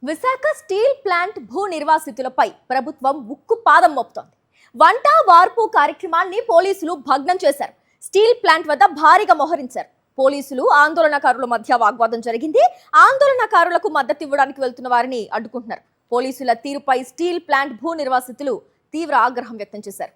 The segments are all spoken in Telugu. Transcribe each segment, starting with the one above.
విశాఖ స్టీల్ ప్లాంట్ భూ నిర్వాసితులపై ప్రభుత్వం ఉక్కు పాదం మోపుతోంది. వంట వార్పు కార్యక్రమాన్ని పోలీసులు భగ్నం చేశారు. స్టీల్ ప్లాంట్ వద్ద భారీగా మోహరించారు. పోలీసులు ఆందోళనకారుల మధ్య వాగ్వాదం జరిగింది. ఆందోళనకారులకు మద్దతు ఇవ్వడానికి వెళ్తున్న వారిని అడ్డుకుంటున్నారు. పోలీసుల తీరుపై స్టీల్ ప్లాంట్ భూ నిర్వాసితులు తీవ్ర ఆగ్రహం వ్యక్తం చేశారు.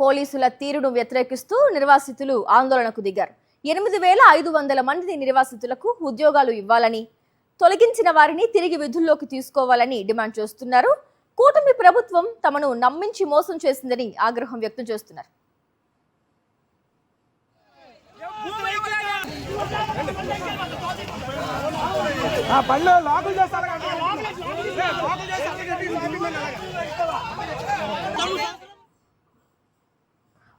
పోలీసుల తీరును వ్యతిరేకిస్తూ నిర్వాసితులు ఆందోళనకు దిగారు. 8,500 మంది నిర్వాసితులకు ఉద్యోగాలు ఇవ్వాలని, తొలగించిన వారిని తిరిగి విధుల్లోకి తీసుకోవాలని డిమాండ్ చేస్తున్నారు. కూటమి ప్రభుత్వం తమను నమ్మించి మోసం చేసిందని ఆగ్రహం వ్యక్తం చేస్తున్నారు.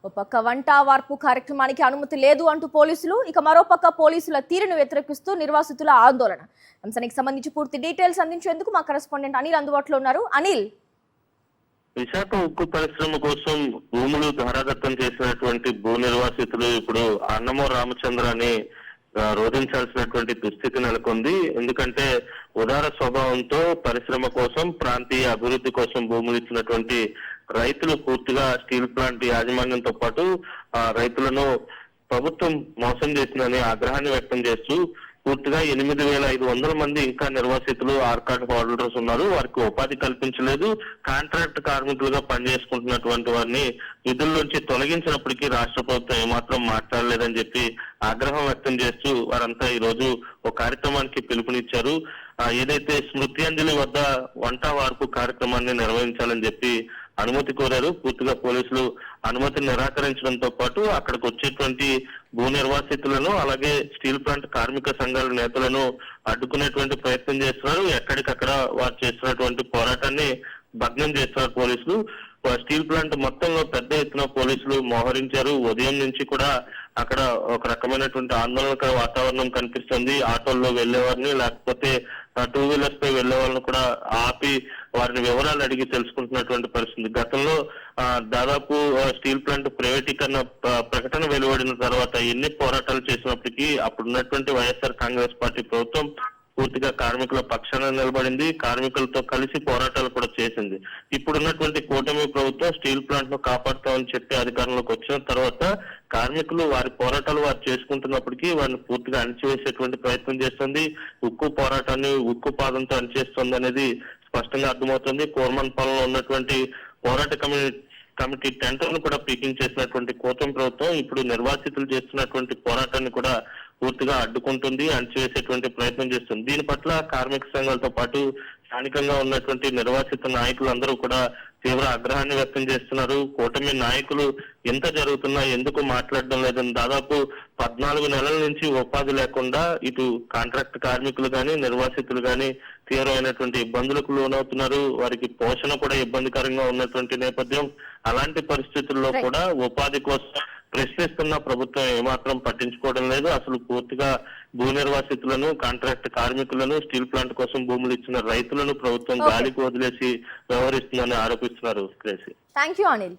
ఒక పక్క వంట వార్పు కార్యక్రమానికి అనుమతి లేదు అంటూ పోలీసులు, ఇక మరోపక్క పోలీసుల తీరును వ్యతిరేకిస్తూ నిర్వాసితుల ఆందోళన. అంశానికి సంబంధించి పూర్తి డీటెయిల్స్ అందించేందుకు మా కరెస్పాండెంట్ అనిల్ అందుబాటులో ఉన్నారు. అనిల్, విశాఖ ఉక్కు పరిశ్రమ కోసం భూములు ధారాదత్తం చేసినటువంటి భూ నిర్వాసితులు ఇప్పుడు అన్నమో రామచంద్రాన్ని రోధించాల్సినటువంటి దుస్థితి నెలకొంది. ఎందుకంటే ఉదార స్వభావంతో పరిశ్రమ కోసం, ప్రాంతీయ అభివృద్ధి కోసం భూములు ఇచ్చినటువంటి రైతులు పూర్తిగా స్టీల్ ప్లాంట్ యాజమాన్యంతో పాటు రైతులను ప్రభుత్వం మోసం చేసిందని ఆగ్రహాన్ని వ్యక్తం చేస్తూ పూర్తిగా 8,500 మంది ఇంకా నిర్వాసితులు ఆర్కాడ్ హోల్డర్స్ ఉన్నారు. వారికి ఉపాధి కల్పించలేదు. కాంట్రాక్ట్ కార్మికులుగా పనిచేసుకుంటున్నటువంటి వారిని విధుల నుంచి తొలగించినప్పటికీ రాష్ట్ర ప్రభుత్వం ఏమాత్రం మాట్లాడలేదని చెప్పి ఆగ్రహం వ్యక్తం చేస్తూ వారంతా ఈ రోజు ఒక కార్యక్రమానికి పిలుపునిచ్చారు. ఏదైతే స్మృత్యాంజలి వద్ద వంట వార్పు కార్యక్రమాన్ని నిర్వహించాలని చెప్పి అనుమతి కోరారు. పూర్తిగా పోలీసులు అనుమతిని నిరాకరించడంతో పాటు అక్కడికి వచ్చేటువంటి భూ నిర్వాసితులను, అలాగే స్టీల్ ప్లాంట్ కార్మిక సంఘాల నేతలను అడ్డుకునేటువంటి ప్రయత్నం చేస్తున్నారు. ఎక్కడికక్కడ వారు చేస్తున్నటువంటి పోరాటాన్ని భగ్నం చేస్తున్నారు పోలీసులు. స్టీల్ ప్లాంట్ మొత్తంలో పెద్ద ఎత్తున పోలీసులు మోహరించారు. ఉదయం నుంచి కూడా అక్కడ ఒక రకమైనటువంటి ఆందోళనకర వాతావరణం కనిపిస్తుంది. ఆటోల్లో వెళ్లేవారిని, లేకపోతే 2 వీలర్స్ పై వెళ్లే వాళ్ళని కూడా ఆపి వారిని వివరాలు అడిగి తెలుసుకుంటున్నటువంటి పరిస్థితి. గతంలో దాదాపు స్టీల్ ప్లాంట్ ప్రైవేటీకరణ ప్రకటన వెలువడిన తర్వాత ఎన్ని పోరాటాలు చేసినప్పటికీ అప్పుడున్నటువంటి వైఎస్ఆర్ కాంగ్రెస్ పార్టీ ప్రభుత్వం పూర్తిగా కార్మికుల పక్షాన నిలబడింది. కార్మికులతో కలిసి పోరాటాలు కూడా చేసింది. ఇప్పుడున్నటువంటి కూటమి ప్రభుత్వం స్టీల్ ప్లాంట్ ను కాపాడుతామని చెప్పి అధికారంలోకి వచ్చిన తర్వాత కార్మికులు వారి పోరాటాలు వారు చేసుకుంటున్నప్పటికీ వారిని పూర్తిగా అణిచివేసేటువంటి ప్రయత్నం చేస్తుంది. ఉక్కు పోరాటాన్ని ఉక్కు పాదంతో అణిచేస్తుంది అనేది స్పష్టంగా అర్థమవుతుంది. కోర్మన్ పాలనలో ఉన్నటువంటి పోరాట కమిటీ టెంటర్ను కూడా పీకింగ్ చేసినటువంటి కూటమి ప్రభుత్వం ఇప్పుడు నిర్వాసితులు చేస్తున్నటువంటి పోరాటాన్ని కూడా పూర్తిగా అడ్డుకుంటుంది, అణచివేసేటువంటి ప్రయత్నం చేస్తుంది. దీని పట్ల కార్మిక సంఘాలతో పాటు స్థానికంగా ఉన్నటువంటి నిర్వాసిత నాయకులందరూ కూడా తీవ్ర ఆగ్రహాన్ని వ్యక్తం చేస్తున్నారు. కూటమి నాయకులు ఎంత జరుగుతున్నా ఎందుకు మాట్లాడడం లేదని దాదాపు 14 నెలల నుంచి ఉపాధి లేకుండా ఇటు కాంట్రాక్ట్ కార్మికులు గాని, నిర్వాసితులు గాని తీవ్రమైనటువంటి ఇబ్బందులకు లోనవుతున్నారు. వారికి పోషణ కూడా ఇబ్బందికరంగా ఉన్నటువంటి నేపథ్యం. అలాంటి పరిస్థితుల్లో కూడా ఉపాధి కోసం ప్రశ్నిస్తున్న ప్రభుత్వం ఏమాత్రం పట్టించుకోవడం లేదు. అసలు పూర్తిగా భూ నిర్వాసితులను, కాంట్రాక్ట్ కార్మికులను, స్టీల్ ప్లాంట్ కోసం భూములు ఇచ్చిన రైతులను ప్రభుత్వం గాలికి వదిలేసి వ్యవహరిస్తుందని ఆరోపిస్తున్నారు. థాంక్యూ అనిల్.